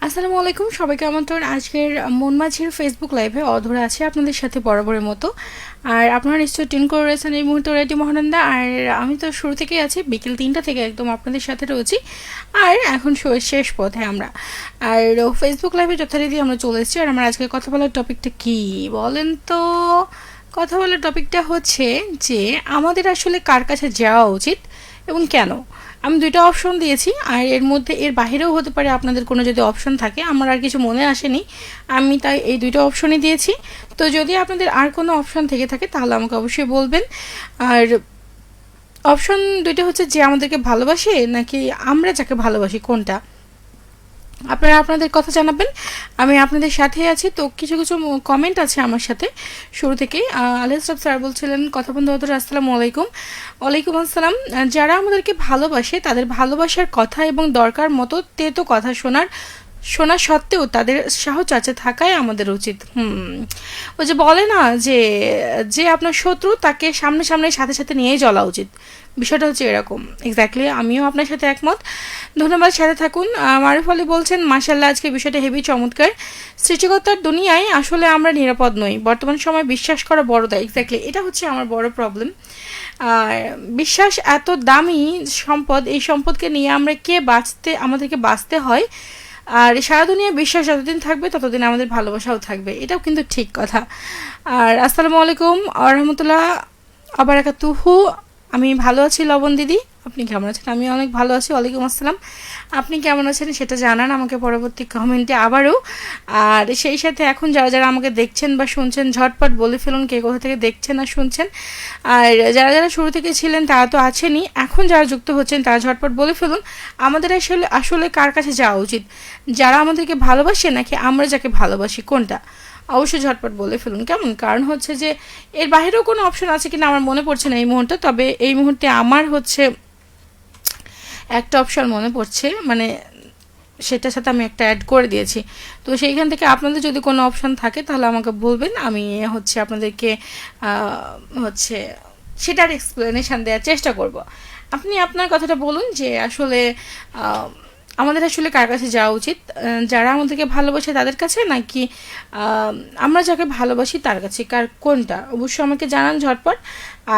আসসালামু আলাইকুম, সবাইকে আমন্ত্রণ আজকের মন মাঝির ফেসবুক লাইভে। অধরা আছে আপনাদের সাথে বরাবরের মতো। আর আপনারা নিশ্চয়ই টিউন করে রয়েছেন এই মুহূর্তে রেডি মহানন্দা। আর আমি তো শুরু থেকেই আছি, বিকেল 3টা থেকে একদম আপনাদের সাথে রয়েছি। আর এখন শেষ পথে আমরা। আর ফেসবুক লাইভে যথারীতি আমরা চলে এসেছি। আর আমার আজকে কথা বলার টপিকটা কি বলেন তো? কথা বলার টপিকটা হচ্ছে যে আমাদের আসলে কার কাছে যাওয়া উচিত এবং কেন। আমি দুইটা অপশন দিয়েছি, আর এর মধ্যে এর বাহিরেও হতে পারে আপনাদের কোনো যদি অপশন থাকে, আমার আর কিছু মনে আসেনি, আমি তাই এই দুইটা অপশনই দিয়েছি। তো যদি আপনাদের আর কোনো অপশন থেকে থাকে তাহলে আমাকে অবশ্যই বলবেন। আর অপশন দুইটা হচ্ছে যে আমাদেরকে ভালোবাসে নাকি আমরা যাকে ভালোবাসি, কোনটা। আপনারা আপনাদের কথা জানাবেন, আমি আপনাদের সাথে আছি। তো কিছু কিছু কমেন্ট আছে আমার সাথে শুরু থেকেই। আলহাসরাফ স্যার বলছিলেন কথা বন্ধু হতো, আসসালামু আলাইকুম। ওয়ালাইকুম আসসালাম। যারা আমাদেরকে ভালোবাসে তাদের ভালোবাসার কথা এবং দরকার মতো তেতো কথা শোনা সত্ত্বেও তাদের সাহচর্যে থাকাই আমাদের উচিত। ওই যে বলে না যে যে আপনার শত্রু তাকে সামনে সামনে সাথে সাথে নিয়েই চলা উচিত, বিষয়টা হচ্ছে এরকম। এক্স্যাক্টলি আমিও আপনার সাথে একমত। ধন্যবাদ, সাথে থাকুন। মারুফ আলী বলছেন মাশাল্লাহ, আজকে বিষয়টা হেভি চমৎকার। সৃষ্টিকর্তার দুনিয়ায় আসলে আমরা নিরাপদ নই, বর্তমান সময় বিশ্বাস করা বড় দায়। এক্স্যাক্টলি এটা হচ্ছে আমার বড় প্রবলেম। আর বিশ্বাস এত দামি সম্পদ, এই সম্পদকে নিয়ে আমাদেরকে বাঁচতে হয়। আর সারা দুনিয়া বিশ্বাস যতদিন থাকবে ততদিন আমাদের ভালোবাসাও থাকবে, এটাও কিন্তু ঠিক কথা। আর আসসালামু আলাইকুম আ রহমতুল্লাহ আবারাকাতুহু। আমি ভালো আছি লবণ দিদি, আপনি কেমন আছেন? আমি অনেক ভালো আছি। ওয়ালাইকুম আসসালাম। আপনি কেমন আছেন সেটা জানান আমাকে পরবর্তী কমেন্টে আবারও। আর সেই সাথে এখন যারা যারা আমাকে দেখছেন বা শুনছেন, ঝটপট বলে ফেলুন কে কোথা থেকে দেখছেন আর শুনছেন। আর যারা যারা শুরু থেকে ছিলেন তারা তো আছেনই, এখন যারা যুক্ত হচ্ছেন তারা ঝটপট বলে ফেলুন আমাদের আসলে আসলে কার কাছে যাওয়া উচিত, যারা আমাদেরকে ভালোবাসে নাকি আমরা যাকে ভালোবাসি, কোনটা। অবশ্যই ঝটপট বলে ফেলুন কেমন। কারণ হচ্ছে যে এর বাইরেও কোনো অপশন আছে কিনা আমার মনে পড়ছে না এই মুহূর্তে, তবে এই মুহূর্তে আমার হচ্ছে একটা অপশন মনে পড়ছে, মানে সেটার সাথে আমি একটা অ্যাড করে দিয়েছি। তো সেইখান থেকে আপনাদের যদি কোনো অপশন থাকে তাহলে আমাকে বলবেন, আমি হচ্ছে আপনাদেরকে হচ্ছে সেটার এক্সপ্লেনেশন দেওয়ার চেষ্টা করব। আপনি আপনার কথাটা বলুন যে আসলে আমাদের আসলে কার কাছে যাওয়া উচিত, যারা আমাদেরকে ভালোবাসে তাদের কাছে নাকি আমরা যাকে ভালোবাসি তার কাছে, কোনটা। অবশ্যই আমাকে জানান ঝটপট।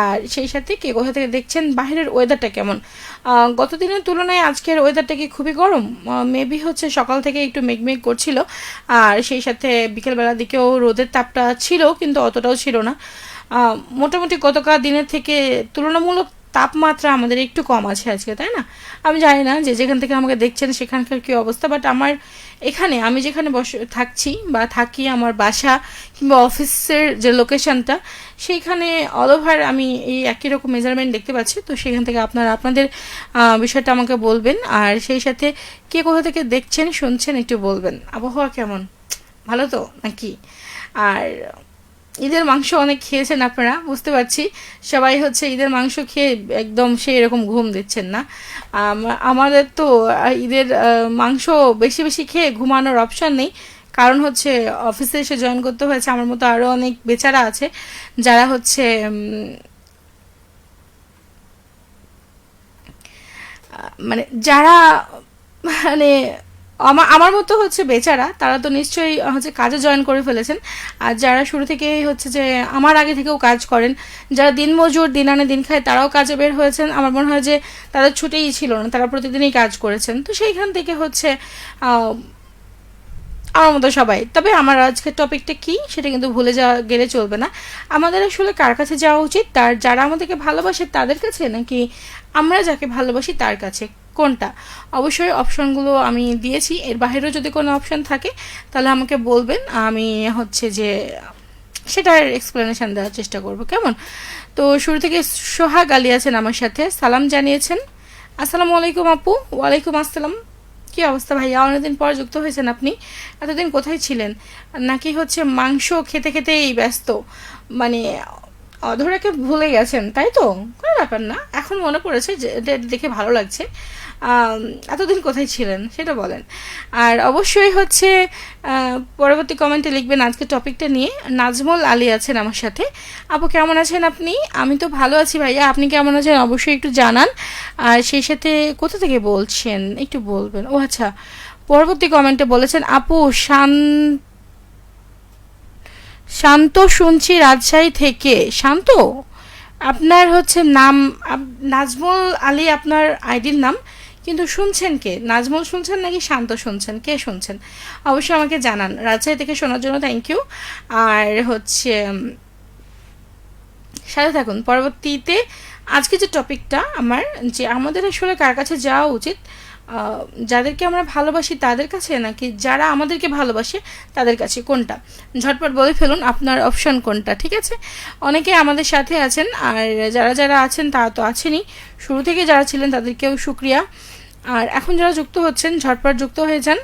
আর সেই সাথে কে কোথা থেকে দেখছেন, বাইরের ওয়েদারটা কেমন। গত দিনের তুলনায় আজকের ওয়েদারটা কি খুবই গরম? মেবি হচ্ছে সকাল থেকে একটু মেঘমেঘ করছিল, আর সেই সাথে বিকেলবেলার দিকেও রোদের তাপটা ছিল, কিন্তু অতটাও ছিল না। মোটামুটি গতকাল দিনের থেকে তুলনামূলক তাপমাত্রা আমাদের একটু কম আছে আজকে, তাই না? আমি জানি না যে যেখান থেকে আমাকে দেখছেন সেখানকার কী অবস্থা, বাট আমার এখানে আমি যেখানে থাকছি বা থাকি, আমার বাসা কিংবা অফিসের যে লোকেশনটা, সেইখানে অল ওভার আমি এই একই রকম মেজারমেন্ট দেখতে পাচ্ছি। তো সেখান থেকে আপনারা আপনাদের বিষয়টা আমাকে বলবেন। আর সেই সাথে কে কোথা থেকে দেখছেন শুনছেন একটু বলবেন। আবহাওয়া কেমন, ভালো তো নাকি? আর ঈদের মাংস অনেক খেয়েছেন আপনারা, বুঝতে পারছি। সবাই হচ্ছে ঈদের মাংস খেয়ে একদম সেই এরকম ঘুম দিচ্ছেন না। আমাদের তো ঈদের মাংস বেশি বেশি খেয়ে ঘুমানোর অপশন নেই, কারণ হচ্ছে অফিসে এসে জয়েন করতে হয়েছে। আমার মতো আরও অনেক বেচারা আছে যারা হচ্ছে মানে যারা মানে আমার মতো হচ্ছে বেচারা, তারা তো নিশ্চয়ই হচ্ছে কাজে জয়েন করে ফেলেছেন। আর যারা শুরু থেকেই হচ্ছে যে আমার আগে থেকেও কাজ করেন, যারা দিনমজুর দিন আনে দিন খায়, তারাও কাজে বের হয়েছেন। আমার মনে হয় যে তাদের ছুটিই ছিল না, তারা প্রতিদিনই কাজ করেছেন। তো সেইখান থেকে হচ্ছে আমার মতো সবাই। তবে আমার আজকের টপিকটা কি সেটা কিন্তু ভুলে যাওয়া গেলে চলবে না। আমাদের আসলে কার কাছে যাওয়া উচিত, যারা আমাদেরকে ভালোবাসে তাদের কাছে নাকি আমরা যাকে ভালোবাসি তার কাছে, কোনটা। অবশ্যই অপশনগুলো আমি দিয়েছি, এর বাইরেও যদি কোনো অপশন থাকে তাহলে আমাকে বলবেন, আমি হচ্ছে যে সেটার এক্সপ্লেনেশন দেওয়ার চেষ্টা করব কেমন। তো শুরু থেকে সোহাগ আলী আছেন আমার সাথে, সালাম জানিয়েছেন। আসসালামু আলাইকুম আপু। ওয়ালাইকুম আসসালাম। কি অবস্থা ভাইয়া, অনেকদিন পর যুক্ত হয়েছেন আপনি। এতদিন কোথায় ছিলেন? নাকি হচ্ছে মাংস খেতে খেতেই ব্যস্ত, মানে অধরাকে ভুলে গেছেন তাই তো? কোনো ব্যাপার না, এখন মনে পড়েছে যে দেখে ভালো লাগছে। এতদিন কোথায় ছিলেন সেটা বলেন। আর অবশ্যই হচ্ছে পরবর্তী কমেন্টে লিখবেন আজকে টপিকটা নিয়ে। নাজমুল আলী আছেন আমার সাথে। আপু কেমন আছেন আপনি? আমি তো ভালো আছি ভাইয়া, আপনি কেমন আছেন অবশ্যই একটু জানান। আর সেই সাথে কোথা থেকে বলছেন একটু বলবেন। ও আচ্ছা, পরবর্তী কমেন্টে বলেছেন, আপু শান্ত শুনছি রাজশাহী থেকে। শান্ত, আপনার হচ্ছে নাম নাজমুল আলী আপনার আইডির নাম, কিন্তু শুনছেন কে? নাজমুল শুনছেন নাকি শান্ত শুনছেন? কে শুনছেন অবশ্যই আমাকে জানান। রাজশাহী থেকে শোনার জন্য থ্যাংক ইউ। আর হচ্ছে সাথে থাকুন পরবর্তীতে। আজকে যে টপিকটা আমার, যে আমাদের আসলে কার কাছে যাওয়া উচিত, যাদেরকে আমরা ভালোবাসি তাদের কাছে নাকি যারা আমাদেরকে ভালোবাসে তাদের কাছে, কোনটা? ঝটপট বলে ফেলুন আপনার অপশন কোনটা, ঠিক আছে? অনেকে আমাদের সাথে আছেন, আর যারা যারা আছেন তারা তো আছেনই, শুরু থেকে যারা ছিলেন তাদেরকেও শুক্রিয়া। আর এখন যারা যুক্ত হচ্ছেন ঝটপট যুক্ত হয়ে যান।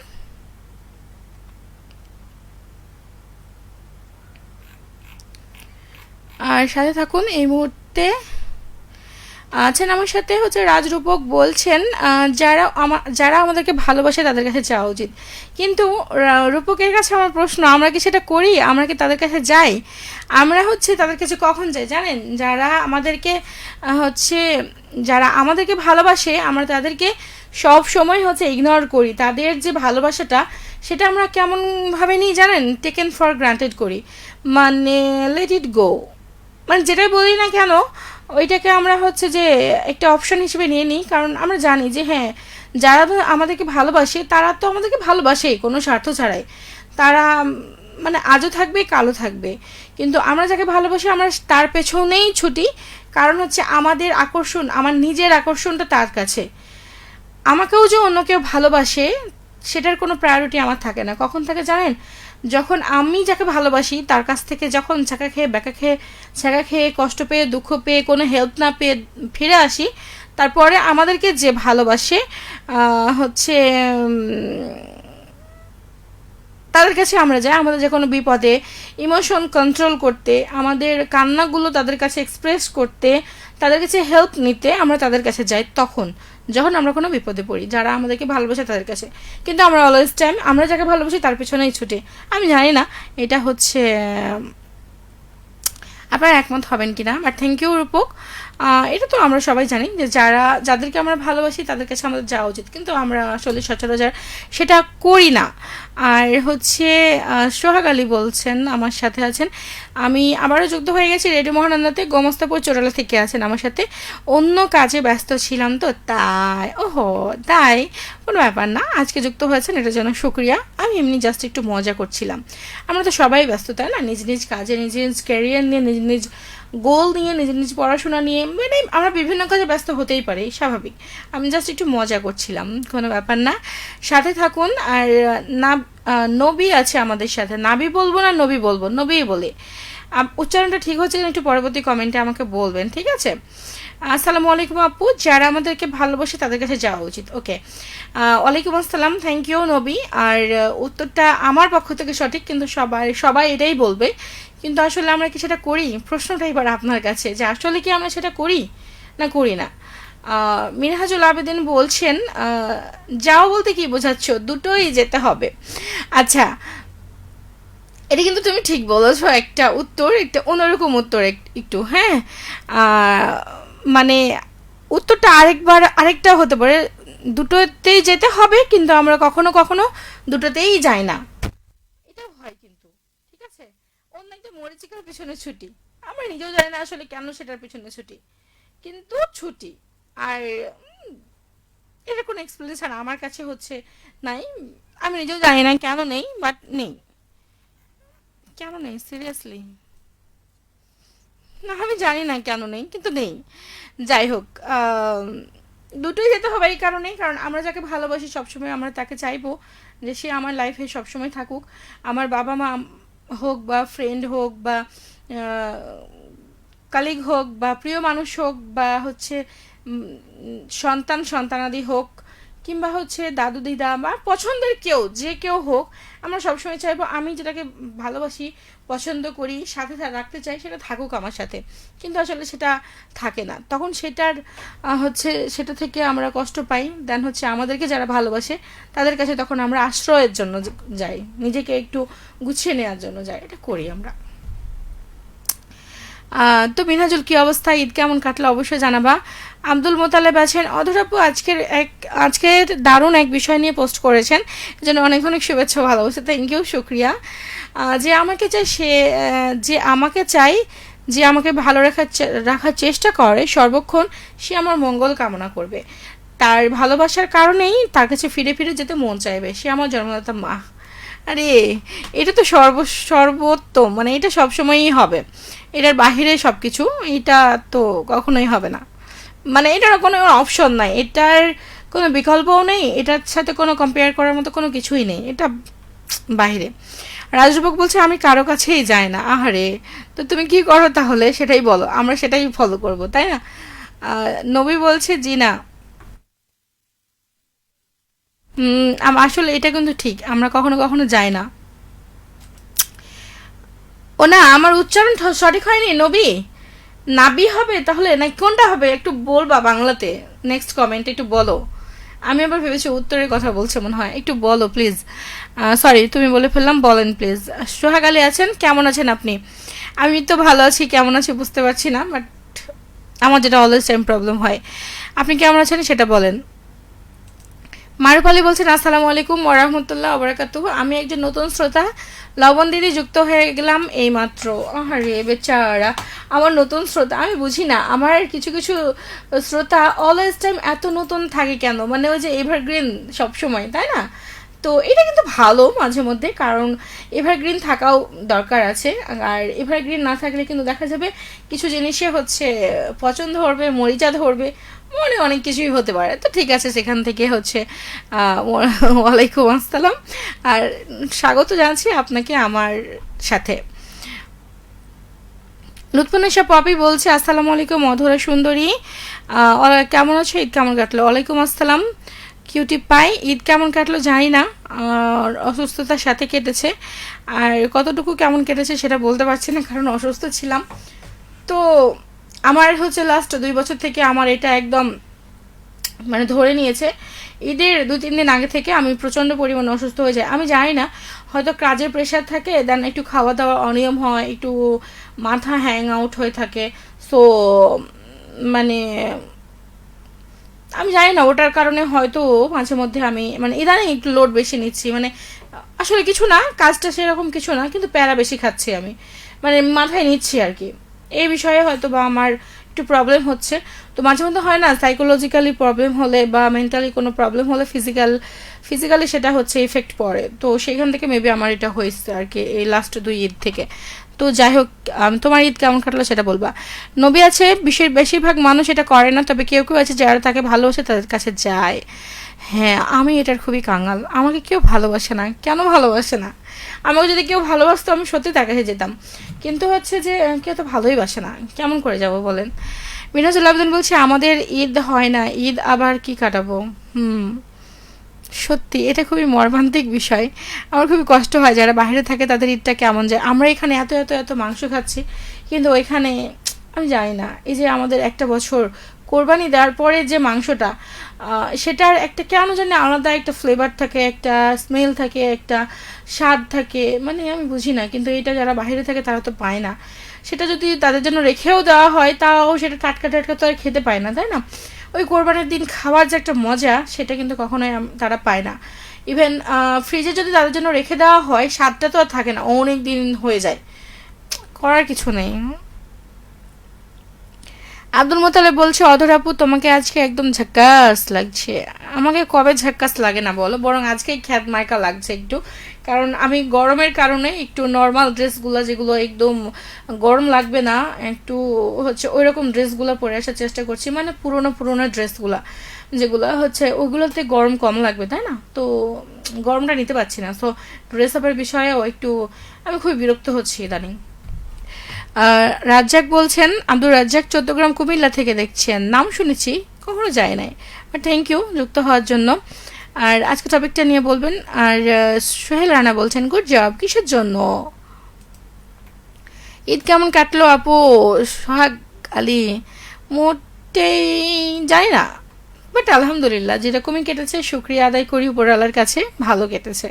আর সাথে থাকুন। এই মুহূর্তে আছেন আমার সাথে হচ্ছে রাজরূপক, বলছেন যারা আমাদেরকে ভালোবাসে তাদের কাছে যাওয়া উচিত। কিন্তু রূপকের কাছে আমার প্রশ্ন, আমরা কি সেটা করি? আমরা কি তাদের কাছে যাই? আমরা হচ্ছে তাদের কাছে কখন যাই জানেন? যারা আমাদেরকে ভালোবাসে আমরা তাদেরকে সব সময় হচ্ছে ইগনোর করি। তাদের যে ভালোবাসাটা সেটা আমরা কেমনভাবে নিই জানেন? টেকেন ফর গ্রান্টেড করি, মানে লেট ইট গো, মানে যেটাই বলি না কেন ওইটাকে আমরা হচ্ছে যে একটা অপশন হিসেবে নিয়ে নিই। কারণ আমরা জানি যে হ্যাঁ, যারা আমাদেরকে ভালোবাসে তারা তো আমাদেরকে ভালোবাসেই কোনো স্বার্থ ছাড়াই। তারা মানে আজও থাকবে কালো থাকবে, কিন্তু আমরা যাকে ভালোবাসি আমরা তার পেছনেই ছুটি। কারণ হচ্ছে আমাদের আকর্ষণ, আমার নিজের আকর্ষণটা তার কাছে। আমাকেও যে অন্য কেউ ভালোবাসে সেটার কোনো প্রায়োরিটি আমার থাকে না। কখন থাকে জানেন? যখন আমি যাকে ভালোবাসি তার কাছ থেকে যখন ছাকা খেয়ে ব্যাকা খেয়ে ছ্যাঁকা খেয়ে কষ্ট পেয়ে দুঃখ পেয়ে কোনো হেল্প না পেয়ে ফিরে আসি, তারপরে আমাদেরকে যে ভালোবাসে হচ্ছে তাদের কাছে আমরা যাই আমাদের যে কোনো বিপদে ইমোশন কন্ট্রোল করতে, আমাদের কান্নাগুলো তাদের কাছে এক্সপ্রেস করতে, তাদের কাছে হেল্প নিতে আমরা তাদের কাছে যাই তখন যখন আমরা কোনো বিপদে পড়ি। যারা আমাদেরকে ভালোবাসে তাদের কাছে। কিন্তু আমরা অলওয়েজ টাইম আমরা যাকে ভালোবাসি তার পেছনেই ছুটে। আমি জানি না এটা হচ্ছে আপনারা একমত হবেন কিনা, বাট থ্যাংক ইউ রূপক। এটা তো আমরা সবাই জানি যে যাদেরকে আমরা ভালোবাসি তাদের কাছে আমাদের যাওয়া উচিত, কিন্তু আমরা আসলে সচরাচর সেটা করি না। আর হচ্ছে সোহাগ আলী বলছেন আমার সাথে আছেন, আমি আবারও যুক্ত হয়ে গেছি রেডিও মহানন্দাতে, গোমস্তাপুর চোরালা থেকে আছেন আমার সাথে। অন্য কাজে ব্যস্ত ছিলাম তো তাই। ওহো তাই, কোনো ব্যাপার না, আজকে যুক্ত হয়েছেন এটার জন্য শুক্রিয়া। আমি এমনি জাস্ট একটু মজা করছিলাম। আমরা তো সবাই ব্যস্ত তাই না, নিজ নিজ কাজে, নিজ নিজ ক্যারিয়ার নিয়ে, নিজ নিজ গোল নিয়ে, নিজ নিজ পড়াশোনা নিয়ে, মানে আমরা বিভিন্ন কাজে ব্যস্ত হতেই পারি, স্বাভাবিক। আমি জাস্ট একটু মজা করছিলাম, কোনো ব্যাপার না, সাথে থাকুন। আর নবী আছে আমাদের সাথে, নাবি বলবো না নবী বলবো, নবী বলে উচ্চারণটা ঠিক হচ্ছে একটু পরবর্তী কমেন্টে আমাকে বলবেন, ঠিক আছে? আসসালামু আলাইকুম আপু, যারা আমাদেরকে ভালোবাসে তাদের কাছে যাওয়া উচিত। ওকে, ওয়ালাইকুম আসসালাম, থ্যাংক ইউ নবী। আর উত্তরটা আমার পক্ষ থেকে সঠিক, কিন্তু সবাই এটাই বলবে, কিন্তু আসলে আমরা কি সেটা করি? প্রশ্নটা এবার আপনার কাছে যে আসলে কি আমরা সেটা করি না করি না। মিনহাজুল আবেদিন বলছেন, যাও বলতে কি বোঝাচ্ছ? দুটোই যেতে হবে। আচ্ছা, এটা কিন্তু তুমি ঠিক বলেছ, একটা উত্তর, একটা অন্যরকম উত্তর একটু, হ্যাঁ। মানে উত্তরটা আরেকটা হতে পারে, দুটোতেই যেতে হবে কিন্তু আমরা কখনো কখনো দুটোতেই যাই না, এটাও হয় কিন্তু, ঠিক আছে? অন্য একটা মরিচিকার পিছনে ছুটি, আমরা নিজেও জানি না আসলে কেন সেটার পিছনে ছুটি, কিন্তু ছুটি। আর এটা কোনো এক্সপ্লেনেশন আমার কাছে হচ্ছে নাই, আমি নিজেও জানি না কেন নেই, বাট নেই। কেন নেই সিরিয়াসলি? না আমি জানি না কেন নেই, কিন্তু নেই। যাই হোক, দুটোই যেতে হবে এই কারণেই, কারণ আমরা যাকে ভালোবাসি সবসময় আমরা তাকে চাইবো যে সে আমার লাইফে সবসময় থাকুক। আমার বাবা মা হোক বা ফ্রেন্ড হোক বা কালিগ হোক বা প্রিয় মানুষ হোক বা হচ্ছে সন্তানাদি হোক, কিংবা হচ্ছে দাদু দিদা বা পছন্দের কেউ, যে কেউ হোক, আমরা সবসময় চাইবো আমি যেটাকে ভালোবাসি, পছন্দ করি, সাথে রাখতে চাই, সেটা থাকুক আমার সাথে। কিন্তু আসলে সেটা থাকে না, তখন সেটা থেকে আমরা কষ্ট পাই। দেন হচ্ছে আমাদেরকে যারা ভালোবাসে তাদের কাছে তখন আমরা আশ্রয়ের জন্য যাই, নিজেকে একটু গুছিয়ে নেওয়ার জন্য যাই, এটা করি আমরা। তো মিনহাজুল, কি অবস্থা? ঈদ কেমন কাটলো অবশ্যই জানাবা। আব্দুল মোতালেব আছেন, অধর আপু আজকের দারুণ এক বিষয় নিয়ে পোস্ট করেছেন, যেন অনেক অনেক শুভেচ্ছা, ভালোবাসা, থ্যাংক ইউ, শুক্রিয়া। যে আমাকে চাই সে যে আমাকে চাই, যে আমাকে ভালো রাখার চেষ্টা করে সর্বক্ষণ, সে আমার মঙ্গল কামনা করবে। তার ভালোবাসার কারণেই তার কাছে ফিরে ফিরে যেতে মন চাইবে। সে আমার জন্মদাতা মা। আরে, এটা তো সর্বোত্তম, মানে এটা সবসময়ই হবে, এটার বাহিরে সব কিছু, এটা তো কখনোই হবে না, মানে এটার কোনো অপশন নাই, এটার কোনো বিকল্পও নেই, এটার সাথে কোনো কম্পেয়ার করার মতো কোনো কিছুই নেই, এটা বাহিরে। রাজরূপক বলছে আমি কারো কাছেই যাই না। আহারে, তো তুমি কি করো তাহলে সেটাই বলো, আমরা সেটাই ফলো করব, তাই না? নবী বলছে জি না। আসলে এটা কিন্তু ঠিক, আমরা কখনো কখনো যাই না। ও না, আমার উচ্চারণ সঠিক হয়নি, নবী নাবি হবে তাহলে, না কোনটা হবে একটু বলবা বাংলাতে? নেক্সট কমেন্ট একটু বলো। আমি আবার ভেবেছি উত্তরের কথা বলছে মনে হয়, একটু বলো প্লিজ। সরি, তুমি বলে ফেললাম, বলেন প্লিজ। সোহাগ আলী আছেন, কেমন আছেন আপনি? আমি তো ভালো আছি, কেমন আছি বুঝতে পারছি না, বাট আমার যেটা অলওয়েজ টাইম প্রবলেম হয়। আপনি কেমন আছেন সেটা বলেন। মারুফ আলী বলছেন আসসালামু আলাইকুম ওরহমতুল্লাহ ওবরাকাতুহ। আমি একজন নতুন শ্রোতা, লবণ দিদি যুক্ত হয়ে গেলাম এই মাত্র। আরে বেচারা, আমার নতুন শ্রোতা, আমি বুঝি না আমার কিছু কিছু শ্রোতা অলওয়েজ টাইম এত নতুন থাকে কেন, মানে ওই যে এভারগ্রিন সবসময়, তাই না? তো এটা কিন্তু ভালো মাঝে মধ্যে, কারণ এভারগ্রিন থাকাও দরকার আছে। আর এভারগ্রিন না থাকলে কিন্তু দেখা যাবে কিছু জিনিসে হচ্ছে পছন্দ ধরবে, মরিচা ধরবে, মনে অনেক কিছুই হতে পারে। তো ঠিক আছে, সেখান থেকে হচ্ছে ওয়ালাইকুম আসসালাম, আর স্বাগত জানাচ্ছি আপনাকে আমার সাথে। লুৎফুন্নেসা পপি বলছে আসসালামু আলাইকুম মধুরা সুন্দরী, কেমন আছো? ঈদ কেমন কাটলো? ওয়ালাইকুম আসসালাম কিউটি পাই। ঈদ কেমন কাটলো জানি না, অসুস্থতার সাথে কেটেছে, আর কতটুকু কেমন কেটেছে সেটা বলতে পারছি না, কারণ অসুস্থ ছিলাম। তো আমার হচ্ছে লাস্ট 2 বছর থেকে আমার এটা একদম মানে ধরে নিয়েছে। ঈদের 2-3 দিন আগে থেকে আমি প্রচণ্ড পরিমাণে অসুস্থ হয়ে যাই। আমি জানি না, হয়তো কাজের প্রেশার থাকে, দেন একটু খাওয়া দাওয়া অনিয়ম হয়, একটু মাথা হ্যাং আউট হয়ে থাকে। সো মানে আমি জানি না, ওটার কারণে হয়তো মাঝে মধ্যে আমি মানে ইদানিং একটু লোড বেশি নিচ্ছি, মানে আসলে কিছু না, কাজটা সেরকম কিছু না, কিন্তু প্যারা বেশি খাচ্ছি আমি, মানে মাথায় নিচ্ছি আর কি। এই বিষয়ে হয়তো বা আমার একটু প্রবলেম হচ্ছে। তো মাঝে মধ্যে হয় না, সাইকোলজিক্যালি প্রবলেম হলে বা মেন্টালি কোনো প্রবলেম হলে ফিজিক্যালি সেটা হচ্ছে ইফেক্ট পড়ে। তো সেখান থেকে মেবি আমার এটা হয়েছে আর কি, এই লাস্ট 2 ঈদ থেকে। তো যাই হোক, তোমার ঈদ কেমন কাটলো সেটা বলবা। নবী আছে, বেশিরভাগ মানুষ এটা করে না, তবে কেউ কেউ আছে যারা তাকে ভালোবাসে তাদের কাছে যায়। হ্যাঁ, আমি এটার খুবই কাঙাল, আমাকে কেউ ভালোবাসে না, কেন ভালোবাসে না? আমাকে যদি কেউ ভালোবাসতো আমি সত্যি তার কাছে যেতাম, কিন্তু হচ্ছে যে কেউ তো ভালোই বাসে না, কেমন করে যাব বলেন? মিনাজুল আবেদন বলছে আমাদের ঈদ হয় না, ঈদ আবার কি কাটাবো? সত্যি এটা খুবই মর্মান্তিক বিষয়। আমার খুবই কষ্ট হয় যারা বাইরে থাকে তাদের ঈদটা কেমন যায়। আমরা এখানে এত এত এত মাংস খাচ্ছি, কিন্তু ওইখানে আমি জানি না, এই যে আমাদের একটা বছর কোরবানি দেওয়ার পরে যে মাংসটা, সেটার একটা কেন জানি আলাদা একটা ফ্লেভার থাকে, একটা স্মেল থাকে, একটা স্বাদ থাকে, মানে আমি বুঝি না। কিন্তু এটা যারা বাইরে থাকে তারা তো পায় না। সেটা যদি তাদের জন্য রেখেও দেওয়া হয়, তাও সেটা টাটকা টাটকা তো আর খেতে পায় না, তাই না? ওই কোরবানির দিন খাওয়ার যে একটা মজা, সেটা কিন্তু কখনোই তারা পায় না। ইভেন ফ্রিজে যদি তাদের জন্য রেখে দেওয়া হয়, স্বাদটা তো আর থাকে না, অনেক দিন হয়ে যায়, করার কিছু নেই। আব্দুল মোতালেব বলছে অধর আপু তোমাকে আজকে একদম ঝাক্কাস লাগছে। আমাকে কবে ঝাক্কাস লাগে না বলো, বরং আজকেই খ্যাত মার্কা লাগছে একটু, কারণ আমি গরমের কারণে একটু নর্মাল ড্রেসগুলো, যেগুলো একদম গরম লাগবে না, একটু হচ্ছে ওই রকম ড্রেসগুলো পরে আসার চেষ্টা করছি, মানে পুরোনো পুরোনো ড্রেসগুলো যেগুলো হচ্ছে ওগুলোতে গরম কম লাগবে, তাই না? তো গরমটা নিতে পারছি না, সো ড্রেস আপের বিষয়েও একটু আমি খুবই বিরক্ত হচ্ছি ইদানিং। রাজ্জাক বলছেন, আব্দুর রাজ্জাক 14 গ্রাম কুমিল্লা থেকে দেখছেন, নাম শুনেছি, কখনো যায় নাই, বাট থ্যাংক ইউ যুক্ত হওয়ার জন্য। আর আজকে টপিকটা নিয়ে বলবেন। আর সোহেল রানা বলছেন গুড জব, কিসের জন্য? ঈদ কেমন কাটলো আপু? সোহাগ আলী, মোটেই জানি না, বাট আলহামদুলিল্লাহ যেরকমই কেটেছে শুক্রিয়া আদায় করি উপরওয়ালার কাছে, ভালো কেটেছে।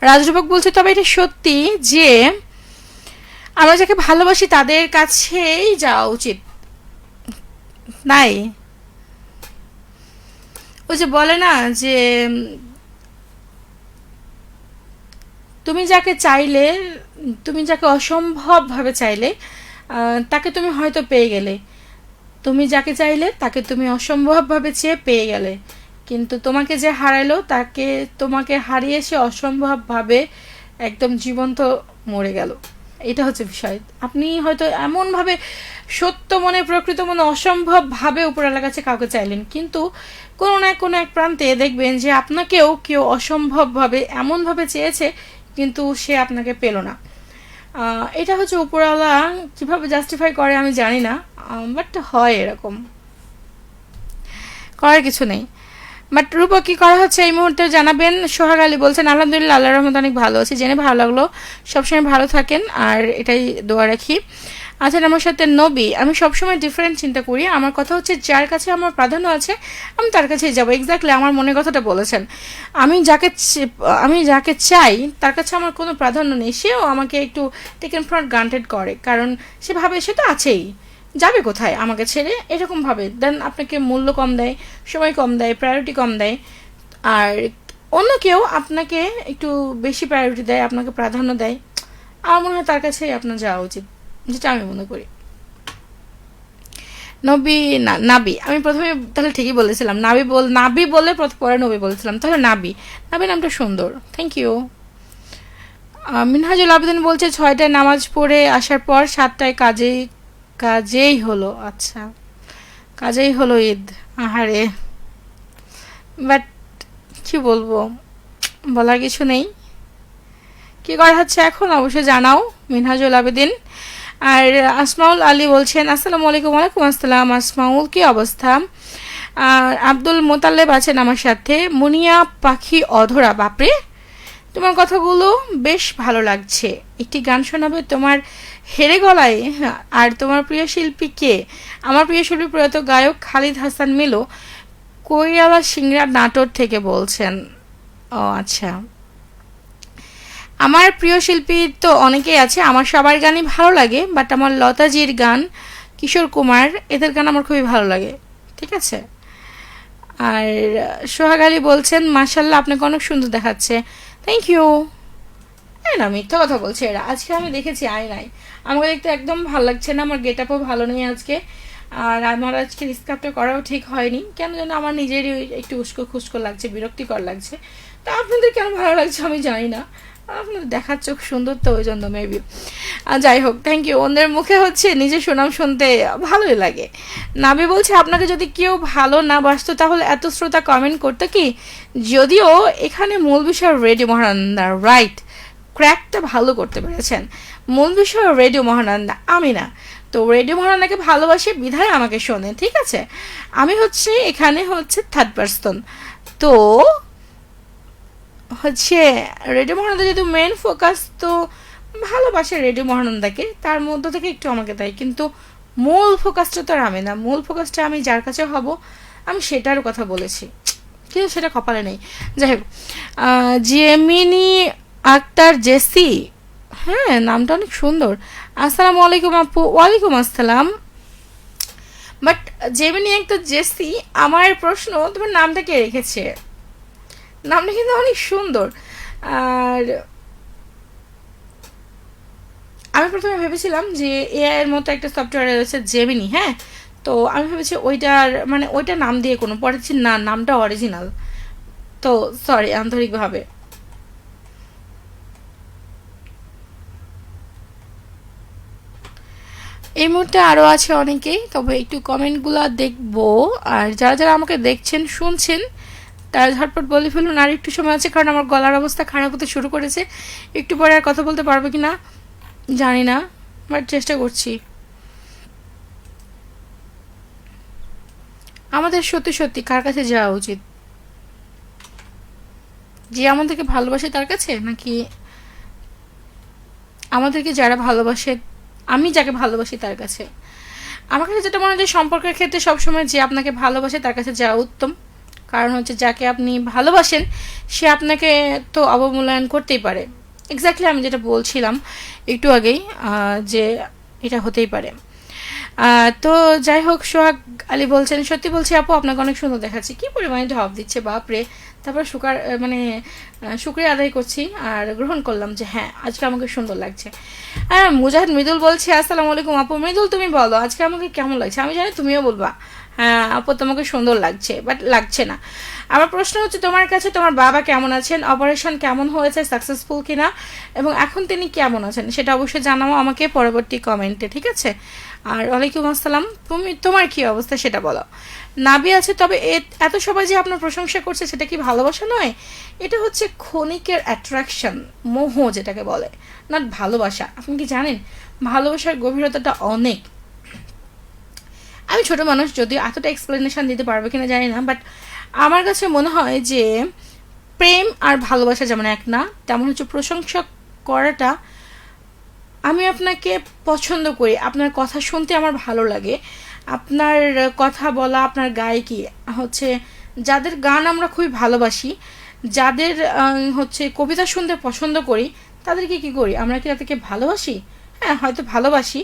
রাজরূপক বলছে তবে এটা সত্যি যে আমরা যাকে ভালোবাসি তাদের কাছেই যাওয়া উচিত, নাই? ওই যে বলে না যে তুমি যাকে চাইলে, তুমি যাকে অসম্ভবভাবে চাইলে তাকে তুমি হয়তো পেয়ে গেলে, তুমি যাকে চাইলে তাকে তুমি অসম্ভবভাবে চেয়ে পেয়ে গেলে, কিন্তু তোমাকে যে হারাইলো তাকে, তোমাকে হারিয়ে সে অসম্ভবভাবে একদম জীবন্ত মরে গেল। এটা হচ্ছে বিষয়। আপনি হয়তো এমনভাবে সত্য মনে, প্রকৃত মনে, অসম্ভবভাবে উপরওয়ালার কাছে কাউকে চাইলেন, কিন্তু কোনো না কোনো এক প্রান্তে দেখবেন যে আপনাকেও কেউ অসম্ভবভাবে এমনভাবে চেয়েছে, কিন্তু সে আপনাকে পেল না। এটা হচ্ছে উপরওয়ালা কীভাবে জাস্টিফাই করে আমি জানি না, বাট হয় এরকম, করার কিছু নেই। বাট রূপা কি করা হচ্ছে এই মুহূর্তে জানাবেন। সোহাগ আলী বলছেন আলহামদুলিল্লাহ, আল্লাহর রহমতে অনেক ভালো আছি, জেনে ভালো লাগলো। সবসময় ভালো থাকেন আর এটাই দোয়া রাখি। আছেন আমার সাথে নবী। আমি সবসময় ডিফারেন্ট চিন্তা করি, আমার কথা হচ্ছে যার কাছে আমার প্রাধান্য আছে আমি তার কাছেই যাবো। এক্স্যাক্টলি আমার মনের কথাটা বলেছেন। আমি যাকে চাই তার কাছে আমার কোনো প্রাধান্য নেই, সেও আমাকে একটু টেকেন ফর গ্রান্টেড করে, কারণ সে ভাবে সে তো আছেই, যাবে কোথায় আমাকে ছেড়ে, এরকম ভাবে। দেন আপনাকে মূল্য কম দেয়, সময় কম দেয়, প্রায়োরিটি কম দেয়। আর অন্য কেউ আপনাকে একটু বেশি প্রায়োরিটি দেয়, আপনাকে প্রাধান্য দেয়, আমার মনে হয় তার কাছেই আপনার যাওয়া উচিত, যেটা আমি মনে করি। নবী না নাবি, আমি প্রথমে তাহলে ঠিকই বলেছিলাম, নাবি বলে পরে নবী বলেছিলাম, তাহলে নাবি নামটা সুন্দর, থ্যাংক ইউ। মিনহাজুল আবেদিন বলছে 6টায় নামাজ পড়ে আসার পর 7টায় কাজেই হলো। আচ্ছা, কাজেই হলো ঈদ, আহারে। বাট কি বলবো, বলার কিছু নেই। কি করা হচ্ছে এখন অবশ্যই জানাও মিনহাজুল আবেদিন। আর আসমাউল আলী বলছেন আসসালামু আলাইকুম। ওয়ালাইকুম আসসালাম আসমাউল, কি অবস্থা? আর আব্দুল মোতালেব আছেন আমার সাথে। মুনিয়া পাখি অধরা, বাপরে তোমার কথাগুলো বেশ ভালো লাগছে, একটি গান শোনাবে তোমার হেরে গলায়? আর তোমার প্রিয় শিল্পী কে? আমার প্রিয় শিল্পী প্রয়াত গায়ক খালিদ হাসান মিলো, কৈরালা সিংড়া নাটোর থেকে বলছেন। ও আচ্ছা, আমার প্রিয় শিল্পী তো অনেকেই আছে, আমার সবার গানই ভালো লাগে, বাট আমার লতাজির গান, কিশোর কুমার, এদের গান আমার খুবই ভালো লাগে। ঠিক আছে। আর সোহাগ আলী বলছেন মাশাল্লাহ আপনাকে অনেক সুন্দর দেখাচ্ছে, থ্যাংক ইউ। হ্যাঁ না, মিথ্যা কথা বলছে এরা। আজকে আমি দেখেছি আয়নায়, আমাকে দেখতে একদম ভালো লাগছে না, আমার গেট আপও ভালো নেই আজকে, আর আমার আজকে স্কার্ফটা করাও ঠিক হয়নি, কেন যেন আমার নিজেরই একটু উস্কো খুস্কো লাগছে, বিরক্তিকর লাগছে। তা আপনাদের কেন ভালো লাগছে আমি জানি না, আপনাদের দেখার চোখ সুন্দর তো, ওই জন্য মেবি। যাই হোক, থ্যাংক ইউ। ওদের মুখে হচ্ছে নিজের সুনাম শুনতে ভালোই লাগে। নাবি বলছে আপনাকে যদি কেউ ভালো না বাসতো তাহলে এত শ্রোতা কমেন্ট করতো কি? যদিও এখানে মূল বিষয় রেডিও মহানন্দা, রাইট, ক্র্যাকটা ভালো করতে পেরেছেন। মূল বিষয় রেডিও মহানন্দা, আমি না। তো রেডিও মহানন্দাকে ভালোবাসে বিধায় আমাকে শোনে, ঠিক আছে। আমি হচ্ছে এখানে হচ্ছে থার্ড পার্সন। তো হচ্ছে রেডিও মহানন্দা যেহেতু মেন ফোকাস, তো ভালোবাসে রেডিও মহানন্দাকে, তার মধ্য থেকে একটু আমাকে দেয়, কিন্তু মূল ফোকাসটা তো আর আমি না। মূল ফোকাসটা আমি যার কাছে হব, আমি সেটারও কথা বলেছি, কিন্তু সেটা কপালে নেই। যাই হোক, জেমিনি আক্তার জেসি, হ্যাঁ নামটা অনেক সুন্দর। আসসালামু আলাইকুম আপু। ওয়ালাইকুম আসসালাম। বাট জেমিনি আক্তার জেসি, আমার প্রশ্ন তোমার নামটা কে রেখেছে? নামটা কিন্তু অনেক সুন্দর। আর আমি প্রথমে ভেবেছিলাম যে এআই এর মতো একটা সফটওয়্যার রয়েছে জেমিনি, হ্যাঁ, তো আমি ভেবেছি ওইটার মানে ওইটা নাম দিয়ে কোনো, পরে না, নামটা অরিজিনাল, তো সরি আন্তরিকভাবে। এই মুহূর্তে আরও আছে অনেকেই, তবে একটু কমেন্টগুলো দেখবো। আর যারা যারা আমাকে দেখছেন শুনছেন তারা ঝটপট বলে ফেলুন, আর একটু সময় আছে, কারণ আমার গলার অবস্থা খারাপ হতে শুরু করেছে। একটু পরে আর কথা বলতে পারবো কি না জানি না, বাট চেষ্টা করছি। আমাদের সত্যি সত্যি কার কাছে যাওয়া উচিত? যে আমাদেরকে ভালোবাসে তার কাছে, নাকি আমাদেরকে যারা ভালোবাসে, আমি যাকে ভালোবাসি তার কাছে? আমার কাছে যেটা মনে হয় সম্পর্কের ক্ষেত্রে সবসময় যে আপনাকে ভালোবাসে তার কাছে যাওয়া উত্তম, কারণ হচ্ছে যাকে আপনি ভালোবাসেন সে আপনাকে তো অবমূল্যায়ন করতেই পারে, এক্স্যাক্টলি আমি যেটা বলছিলাম একটু আগেই, যে এটা হতেই পারে। তো যাই হোক, সোহাগ আলী বলছেন, সত্যি বলছি আপু আপনাকে অনেক সুন্দর দেখাচ্ছি। কি পরিমাণে ঢপ দিচ্ছে বাপরে। তারপর শুক্রিয়া আদায় করছি আর গ্রহণ করলাম যে হ্যাঁ আজকে আমাকে সুন্দর লাগছে। মুজাহিদ মৃদুল বলছি, আসসালামু আলাইকুম আপু। মৃদুল তুমি বলো আজকে আমাকে কেমন লাগছে, আমি জানি তুমিও বলবা হ্যাঁ আপু তোমাকে সুন্দর লাগছে, বাট লাগছে না। আমার প্রশ্ন হচ্ছে তোমার কাছে তোমার বাবা কেমন আছেন, অপারেশন কেমন হয়েছে, সাকসেসফুল কিনা, এবং এখন তিনি কেমন আছেন সেটা অবশ্যই জানাও আমাকে পরবর্তী কমেন্টে, ঠিক আছে? আর ওয়ালাইকুম আসসালাম, তোমার কি অবস্থা সেটা বলো। নাবি আছে, তবে এত সবাই যে আপনার প্রশংসা করছে সেটা কি ভালোবাসা নয়? এটা হচ্ছে ক্ষণিকের অ্যাট্রাকশন, মোহ যেটাকে বলে, নট ভালোবাসা। আপনি কি জানেন ভালোবাসার গভীরতাটা অনেক। আমি ছোট মানুষ, যদিও এতটা এক্সপ্লেনেশন দিতে পারবে কিনা জানি না, বাট আমার কাছে মনে হয় যে প্রেম আর ভালোবাসা যেমন এক না, তেমন হচ্ছে প্রশংসা করাটা। আমি আপনাকে পছন্দ করি, আপনার কথা শুনতে আমার ভালো লাগে, আপনার কথা বলা, আপনার গায়িকি হচ্ছে, যাদের গান আমরা খুবই ভালোবাসি, যাদের হচ্ছে কবিতা শুনতে পছন্দ করি, তাদেরকে কি করি আমরা, কি তাদেরকে ভালোবাসি? হ্যাঁ হয়তো ভালোবাসি,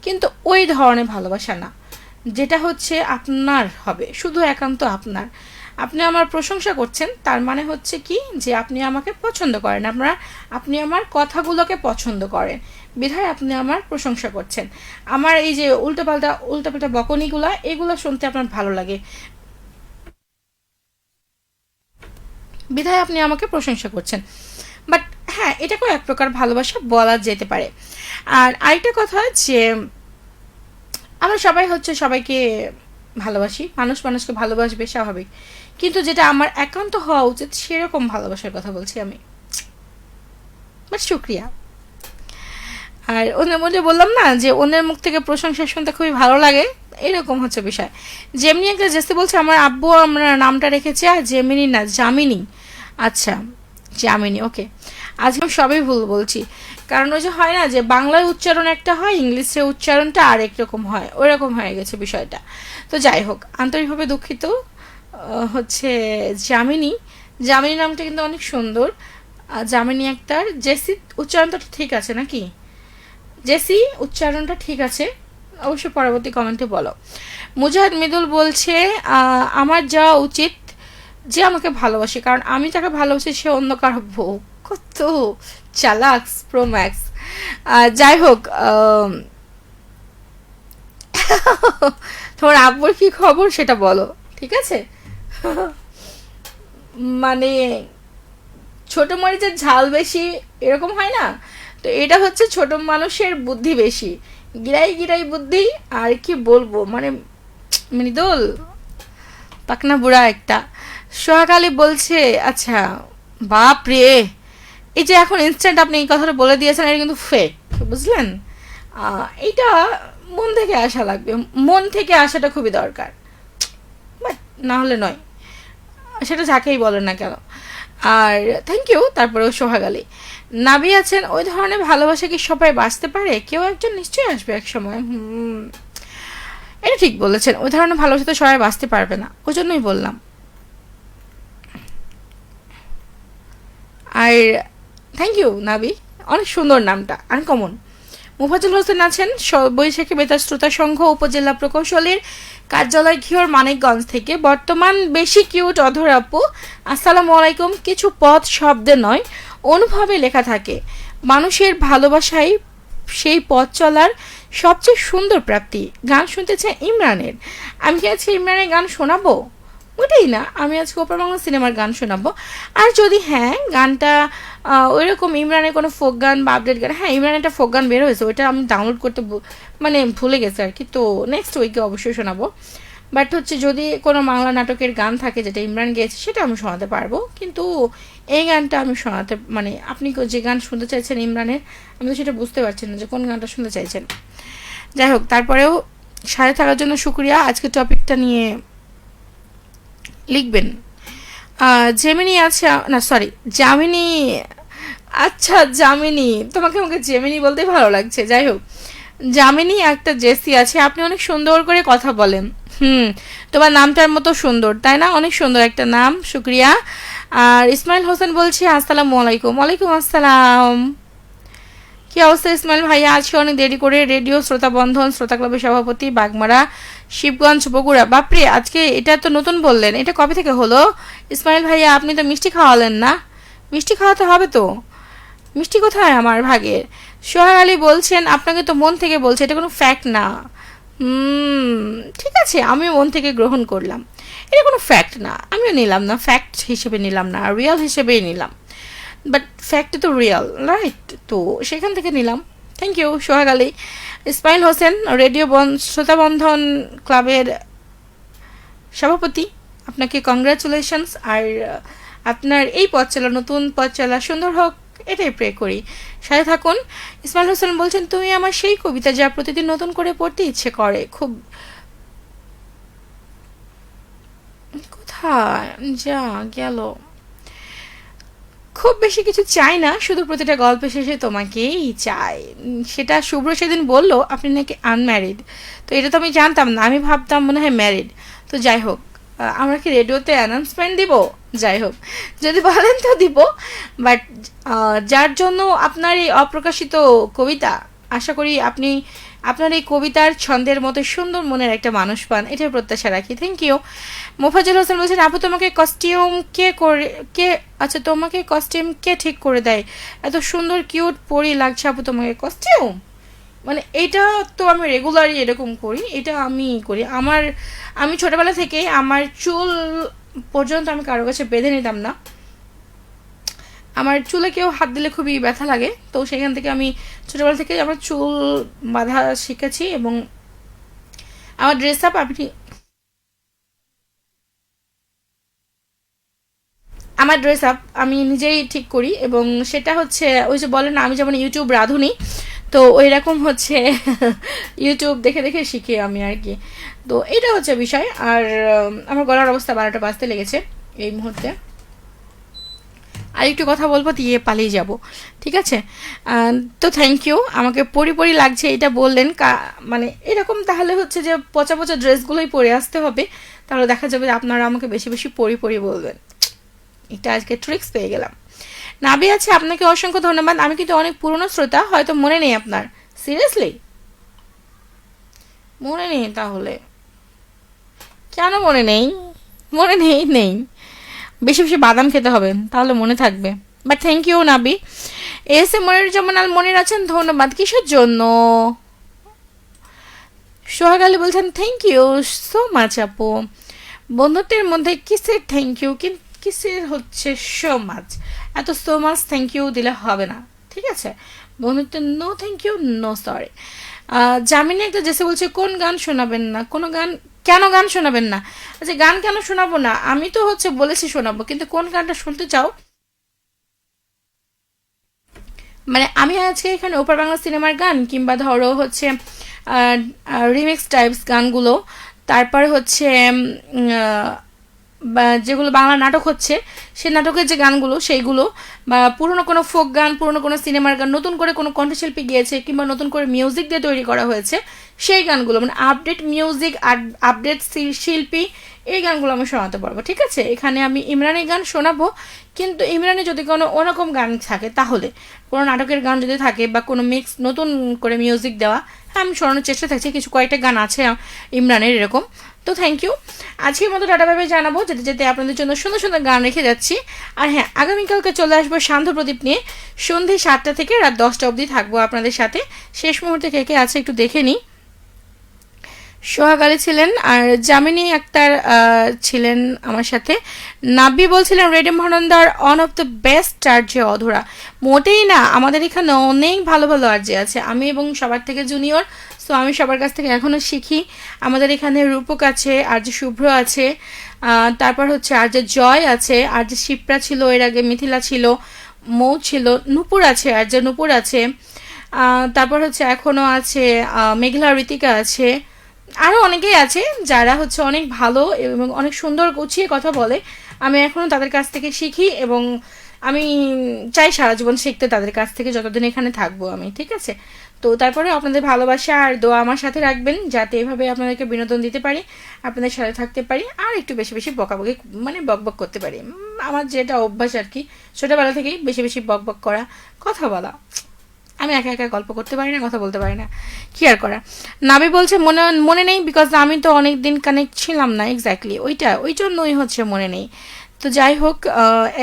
কিন্তু ওই ধরনের ভালোবাসা না যেটা হচ্ছে আপনার হবে, শুধু একান্ত আপনার। আপনি আমার প্রশংসা করছেন, তার মানে হচ্ছে কি যে আপনি আমাকে পছন্দ করেন, আপনি আমার কথাগুলোকে পছন্দ করেন, বিধায় আপনি আমার প্রশংসা করছেন। আমার এই যে উল্টাপাল্টা বকনিগুলা, এগুলো শুনতে আপনার ভালো লাগে, বিধায় আপনি আমাকে প্রশংসা করছেন। বাট হ্যাঁ, এটাকেও এক প্রকার ভালোবাসা বলা যেতে পারে। আর আরেকটা কথা যে আমরা সবাই হচ্ছে সবাইকে ভালোবাসি, মানুষ মানুষকে ভালোবাসবে স্বাভাবিক, কিন্তু যেটা আমার একান্ত হওয়া উচিত সেরকম ভালোবাসার কথা বলছি আমি। বাট শুক্রিয়া। আর অন্যের মধ্যে বললাম না যে অন্যের মুখ থেকে প্রশংসা শুনতে খুবই ভালো লাগে, এরকম হচ্ছে বিষয়। যেমনি একটা জেসি বলছে আমার আব্বু আমরা নামটা রেখেছে আর জেমিনি না, জামিনী। আচ্ছা জামিনী, ওকে। আজকে আমি সবই ভুল বলছি, কারণ ওই যে হয় না যে বাংলায় উচ্চারণ একটা হয়, ইংলিশে উচ্চারণটা আরেক রকম হয়, ওই রকম হয়ে গেছে বিষয়টা। তো যাই হোক, আন্তরিকভাবে দুঃখিত। হচ্ছে জামিনী, জামিনী নামটা কিন্তু অনেক সুন্দর। জামিনী আক্তার, জেসি উচ্চারণটা ঠিক আছে নাকি? জেসি উচ্চারণটা ঠিক আছে? অবশ্যই পরবর্তী কমেন্টে বলো। মুজাহিদ মৃদুল বলছে আমার যাওয়া উচিত যে আমাকে ভালোবাসে, কারণ আমি তাকে ভালোবাসি, সে অন্য কারো বউ। কত চালাক্স প্রোম্যাক্স। যাই হোক, তোমার আব্বুর কি খবর সেটা বলো, ঠিক আছে? মানে ছোট মরিচের ঝাল বেশি, এরকম হয় না? তো এটা হচ্ছে ছোট মানুষের বুদ্ধি বেশি, গিরাই গিরাই বুদ্ধি। আর কি বলবো, মানে মৃদুল পাকনা বুড়া একটা। সোহাগ আলী বলছে, আচ্ছা বাপ রে, এই যে এখন ইনস্ট্যান্ট আপনি এই কথাটা বলে দিয়েছেন, এটা কিন্তু ফেক, বুঝলেন? এইটা মন থেকে আসা লাগবে, মন থেকে আসাটা খুবই দরকার, বাট না হলে নয়, সেটা যাকেই বলেন না কেন। আর থ্যাংক ইউ। তারপরেও সোহাগ আলী, নাবি আছেন, ওই ধরনের ভালোবাসা কি সবাই বাঁচতে পারে? কেউ একজন নিশ্চয়ই আসবে এক সময়। এটা ঠিক বলেছেন, ওই ধরনের ভালোবাসা তো সবাই বাঁচতে পারবে না, ওই জন্যই বললাম। আর থ্যাংক ইউ নাবি, অনেক সুন্দর নামটা, আনকমন। মুফাজ্জল হোসেন আছেন, বৈশাখী বেতার শ্রোতা সংঘ উপজেলা প্রকৌশলীর কার্যালয় ঘিওর মানিকগঞ্জ থেকে। বর্তমান বেশি কিউট অধর আপু, আসসালামু আলাইকুম। কিছু পদ শব্দে নয় অনুভবে লেখা থাকে, মানুষের ভালোবাসায় সেই পথ চলার সবচেয়ে সুন্দর প্রাপ্তি। গান শুনতে চাই ইমরানের, আমি কি আজকে ইমরানের গান শোনাবো? ওটাই না, আমি আজকে ওপর বাংলা সিনেমার গান শোনাবো। আর যদি হ্যাঁ গানটা ওই রকম ইমরানের কোনো ফোক গান বা আপডেট গান, হ্যাঁ ইমরানের একটা ফোক গান বের হয়েছে, ওইটা আমি ডাউনলোড করতে মানে ভুলে গেছি আর কি, তো নেক্সট উইকে অবশ্যই শোনাবো। বাট হচ্ছে যদি কোনো বাংলা নাটকের গান থাকে যেটা ইমরান গেয়েছে, সেটা আমি শোনাতে পারবো, কিন্তু এই গানটা আমি শোনাতে, মানে আপনি যে গান শুনতে চাইছেন ইমরানের, আমি তো সেটা বুঝতে পারছি না যে কোন গানটা শুনতে চাইছেন। যাই হোক, তারপরেও সাথে থাকার জন্য শুক্রিয়া। আজকে টপিকটা নিয়ে লিখবেন। জেমিনি আছে না, সরি জামিনী। আচ্ছা জামিনী, তোমাকে আমাকে জেমিনি বলতেই ভালো লাগছে। যাই হোক, জামিনী একটা জেসি আছে, আপনি অনেক সুন্দর করে কথা বলেন। তোমার নামটার মতো সুন্দর, তাই না? অনেক সুন্দর একটা নাম, শুক্রিয়া। আর ইসমাইল হোসেন বলছি আসসালামু আলাইকুম। ওয়ালাইকুম আসসালাম। কি অবস্থা ইসমাইল ভাইয়া? আজকে অনেক দেরি করে রেডিও শ্রোতা বন্ধন শ্রোতা ক্লাবের সভাপতি বাগমারা শিবগঞ্জ বগুড়া। বাপরে, আজকে এটা তো নতুন বললেন, এটা কবে থেকে হলো? ইসমাইল ভাইয়া আপনি তো মিষ্টি খাওয়ালেন না? মিষ্টি খাওয়াতে হবে তো। মিষ্টি কোথায় আমার ভাগের? সোহাগ আলী বলছেন আপনাকে তো মন থেকে বলছে, এটা কোনো ফ্যাক্ট না। ঠিক আছে, আমিও মন থেকে গ্রহণ করলাম, এটা কোনো ফ্যাক্ট না, আমিও নিলাম না, ফ্যাক্ট হিসেবে নিলাম না, রিয়েল হিসেবেই নিলাম। বাট ফ্যাক্ট তো রিয়েল, রাইট? তো সেখান থেকে নিলাম। Thank you Sohag Ali. Ismail Hossain radio শ্রোতা বন্ধন ক্লাবের সভাপতি, আপনাকে কংগ্রাচুলেশনস। আর আপনার এই পথ চলা, নতুন পথ চলা সুন্দর হোক, এটাই প্রে করি। সাথে থাকুন। ইসমাইল হোসেন বলছেন তুমি আমার সেই কবিতা যা প্রতিদিন নতুন করে পড়তে ইচ্ছে করে। খুব কোথায় যা গেল? খুব বেশি কিছু চাই না, শুধু প্রতিটা গল্প শেষে তোমাকেই চাই। সেটা শুভ্র সেদিন বলল আপনি নাকি আনম্যারিড। তো এটা তো আমি জানতাম না, আমি ভাবতাম মনে হয় ম্যারিড। তো যাই হোক, আমরা কি রেডিওতে অ্যানাউন্সমেন্ট দিব? যাই হোক, যদি বলেন তো দিব। বাট যার জন্য আপনার এই অপ্রকাশিত কবিতা, আশা করি আপনি আপনার এই কবিতার ছন্দের মতো সুন্দর মনের একটা মানুষ পান, এটাই প্রত্যাশা রাখি। Thank you. মোফাজ্জল হোসেন বলছেন আপু তোমাকে কস্টিউম কে করে কে আচ্ছা তোমাকে কস্টিউম কে ঠিক করে দেয়? এত সুন্দর কিউট পরি লাগছে আপু তোমাকে। কস্টিউম মানে এটা তো আমি রেগুলারই এরকম করি, এটা আমি করি। আমি ছোটবেলা থেকে আমার চুল পর্যন্ত আমি কারো কাছে বেঁধে নিতাম না। আমার চুলে কেউ হাত দিলে খুবই ব্যথা লাগে, তো সেখান থেকে আমি ছোটবেলা থেকে আমার চুল বাঁধা শিখেছি। এবং আমার ড্রেস আপ আমি নিজেই ঠিক করি। এবং সেটা হচ্ছে ওই যে বলেন না, আমি যেমন ইউটিউব রাঁধুনি, তো ওই রকম হচ্ছে ইউটিউব দেখে দেখে শিখি আমি আর কি। তো এটা হচ্ছে বিষয়। আর আমার গলার অবস্থা 12টা বাজতে লেগেছে এই মুহূর্তে। আর একটু কথা বলবো দিয়ে পালিয়ে যাব, ঠিক আছে? তো থ্যাংক ইউ। আমাকে পরি লাগছে এটা বললেন, মানে এরকম তাহলে হচ্ছে যে পচা পচা ড্রেসগুলোই পরে আসতে হবে, তাহলে দেখা যাবে আপনারা আমাকে বেশি বেশি পরি বলবেন। এটা আজকে ট্রিক্স পেয়ে গেলাম। নাবি আছে, আপনাকে অসংখ্য ধন্যবাদ। আমি কিন্তু অনেক পুরনো শ্রোতা, হয়তো মনে নেই আপনার। সিরিয়াসলি মনে নেই? তাহলে কেন মনে নেই? মনে নেই। বেশি বেশি বাদাম খেতে হবে, তাহলে মনে থাকবে। বাট থ্যাংক ইউ নাবি। এস এ মনিরুজ্জামান আল মনির আছেন, ধন্যবাদ। কিসের জন্য? সোহাগ আলী বলছেন থ্যাংক ইউ সো মাচ আপু। বন্ধুত্বের মধ্যে কিসের থ্যাংক ইউ, কিসের হচ্ছে সো মাচ? এত সো মাচ থ্যাংক ইউ দিলে হবে না, ঠিক আছে? বন্ধুত্বের no thank you, no sorry. Jamini একটা জেসে বলছে কোন গান শোনাবেন না? কোনো গান কেন? গান শোনাবেন না? আচ্ছা, গান কেন শোনাবো না? আমি তো হচ্ছে বলেছি শোনাবো, কিন্তু কোন গানটা শুনতে চাও? মানে আমি আজকে এখানে ওপার বাংলা সিনেমার গান, কিংবা ধরো হচ্ছে রিমিক্স টাইপস গানগুলো, তারপরে হচ্ছে বা যেগুলো বাংলা নাটক হচ্ছে সেই নাটকের যে গানগুলো সেইগুলো, বা পুরনো কোনো ফোক গান, পুরনো কোনো সিনেমার গান নতুন করে কোনো কণ্ঠশিল্পী গিয়েছে, কিংবা নতুন করে মিউজিক দিয়ে তৈরি করা হয়েছে সেই গানগুলো, মানে আপডেট মিউজিক আর আপডেট শিল্পী, এই গানগুলো আমি শোনাতে পারবো, ঠিক আছে? এখানে আমি ইমরানের গান শোনাবো, কিন্তু ইমরানের যদি কোনো ওরকম গান থাকে, তাহলে কোনো নাটকের গান যদি থাকে বা কোনো মিক্স নতুন করে মিউজিক দেওয়া, হ্যাঁ আমি শোনানোর চেষ্টা থাকছি। কিছু কয়েকটা গান আছে ইমরানের এরকম। তো থ্যাংক ইউ। আজকের মতো টাটা ভাবে জানাবো, যেতে যেতে আপনাদের জন্য সুন্দর সুন্দর গান রেখে যাচ্ছি। আর হ্যাঁ, আগামীকালকে চলে আসবো শান্ত প্রদীপ নিয়ে, সন্ধে 7টা থেকে রাত 10টা অবধি থাকবো আপনাদের সাথে। শেষ মুহূর্তে কে কে আছে একটু দেখে নিই। সোহাগ আলী ছিলেন, আর জামিনী আক্তার ছিলেন আমার সাথে। নাব্বি বলছিলেন রেডিও মহানন্দার one of the best RJ Adhora. মোটেই না, আমাদের এখানে অনেক ভালো ভালো আরজে আছে, আমি এবং সবার থেকে জুনিয়র, সো আমি সবার কাছ থেকে এখনও শিখি। আমাদের এখানে রূপক আছে, আরজে শুভ্র আছে, তারপর হচ্ছে আরজে জয় আছে, আরজে শিপ্রা ছিল, এর আগে মিথিলা ছিল, মৌ ছিল, নূপুর আছে, আরজে নূপুর আছে, তারপর হচ্ছে এখনও আছে মেঘলা ঋতিকা আছে, আরও অনেকেই আছে যারা হচ্ছে অনেক ভালো এবং অনেক সুন্দর গুছিয়ে কথা বলে। আমি এখনও তাদের কাছ থেকে শিখি এবং আমি চাই সারা জীবন শিখতে তাদের কাছ থেকে, যতদিন এখানে থাকবো আমি, ঠিক আছে? তো তারপরে আপনাদের ভালোবাসা আর দোয়া আমার সাথে রাখবেন, যাতে এভাবে আপনাদেরকে বিনোদন দিতে পারি, আপনাদের সাথে থাকতে পারি, আর একটু বেশি বেশি বকাবকি মানে বকবক করতে পারি। আমার যেটা অভ্যাস আর কি, ছোটোবেলা থেকেই বেশি বেশি বক বক করা, কথা বলা। আমি একা একা গল্প করতে পারি না, কথা বলতে পারি না, কি আর করা। নাবি বলছে মনে মনে নেই, বিকজ আমি তো অনেক দিন কানেক্ট ছিলাম না। এক্স্যাক্টলি ওই জন্যই হচ্ছে মনে নেই। তো যাই হোক,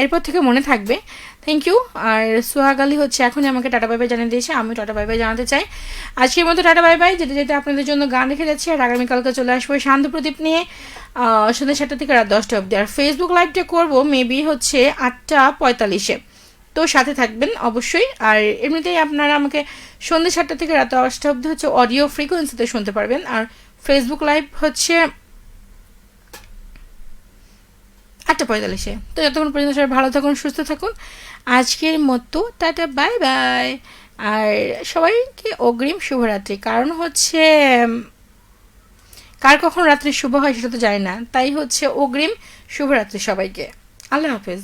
এরপর থেকে মনে থাকবে। Thank you. আর সোহাগ আলী হচ্ছে এখনই আমাকে টাটা বাই বাই জানিয়ে দিয়েছে, আমি টাটা বাই বাই জানাতে চাই। আজকের মতো টাটা বাই বাই। যেতে যেতে আপনাদের জন্য গান রেখে যাচ্ছি, আর আগামীকালকে চলে আসবো শান্ত প্রদীপ নিয়ে সন্ধ্যা 7টা থেকে রাত 10টা অবধি। আর ফেসবুক লাইভটা করবো মেবি হচ্ছে 8টা 45-এ, তো সাথে থাকবেন অবশ্যই। আর এমনিতেই আপনারা আমাকে সন্ধ্যে 7টা থেকে রাত 10টা অবধি হচ্ছে অডিও ফ্রিকোয়েন্সিতে শুনতে পারবেন। আর ফেসবুক লাইভ হচ্ছে 8টা 45-এ। তো যতক্ষণ পর্যন্ত সবাই ভালো থাকুন, সুস্থ থাকুন। আজকের মতো টাটা বাই বাই। আর সবাইকে অগ্রিম শুভরাত্রি। কারণ হচ্ছে কার কখন রাত্রি শুভ হয় সেটা তো জানি না, তাই হচ্ছে অগ্রিম শুভরাত্রি সবাইকে। আল্লাহ হাফেজ।